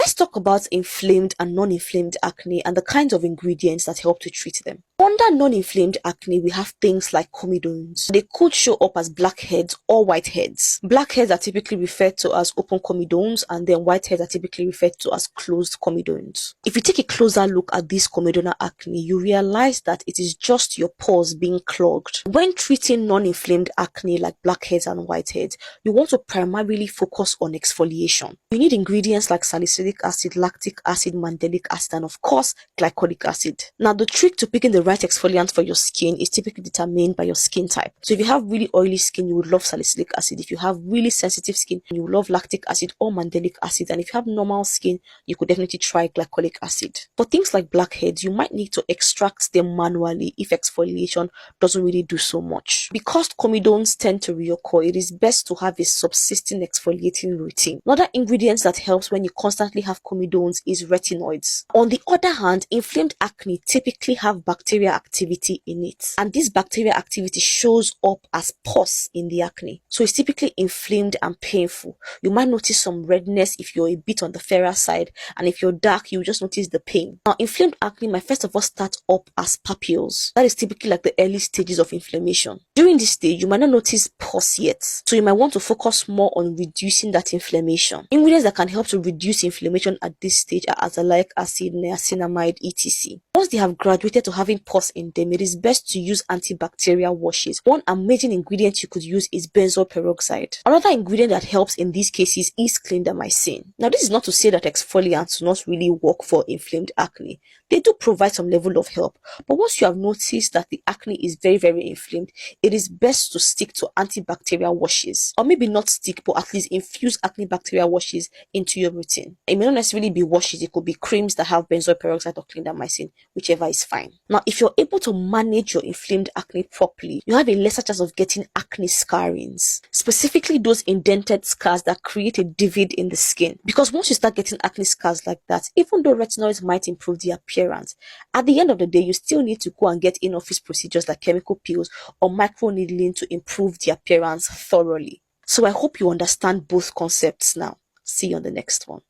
Let's talk about inflamed and non-inflamed acne and the kinds of ingredients that help to treat them. Under non-inflamed acne, we have things like comedones. They could show up as blackheads or whiteheads. Blackheads are typically referred to as open comedones, and then whiteheads are typically referred to as closed comedones. If you take a closer look at this comedonal acne, you realize that it is just your pores being clogged. When treating non-inflamed acne like blackheads and whiteheads, you want to primarily focus on exfoliation. You need ingredients like salicylic acid, lactic acid, mandelic acid, and of course, glycolic acid. Now, the trick to picking the right exfoliant for your skin is typically determined by your skin type. So if you have really oily skin, you would love salicylic acid. If you have really sensitive skin, you would love lactic acid or mandelic acid. And if you have normal skin, you could definitely try glycolic acid. For things like blackheads, you might need to extract them manually if exfoliation doesn't really do so much. Because comedones tend to reoccur, it is best to have a subsisting exfoliating routine. Another ingredient that helps when you constantly have comedones is retinoids. On the other hand, inflamed acne typically have bacterial activity in it, and this bacterial activity shows up as pus in the acne. So it's typically inflamed and painful. You might notice some redness if you're a bit on the fairer side, and if you're dark, you just notice the pain. Now, inflamed acne might first of all start up as papules. That is typically like the early stages of inflammation. During this stage, you might not notice pus yet, so you might want to focus more on reducing that inflammation. Ingredients that can help to reduce inflammation at this stage are azelaic acid, niacinamide, etc. Once they have graduated to having pus in them, it is best to use antibacterial washes. One amazing ingredient you could use is benzoyl peroxide. Another ingredient that helps in these cases is clindamycin. Now, this is not to say that exfoliants do not really work for inflamed acne. They do provide some level of help, but once you have noticed that the acne is very, very inflamed, it is best to stick to antibacterial washes, or maybe not stick, but at least infuse acne bacterial washes into your routine. It may not necessarily be washes, it could be creams that have benzoyl peroxide or clindamycin, whichever is fine. Now, if you're able to manage your inflamed acne properly, you have a lesser chance of getting acne scarrings, specifically those indented scars that create a divot in the skin. Because once you start getting acne scars like that, even though retinoids might improve the appearance, at the end of the day, you still need to go and get in-office procedures like chemical peels or microneedling to improve the appearance thoroughly. So I hope you understand both concepts now. See you on the next one.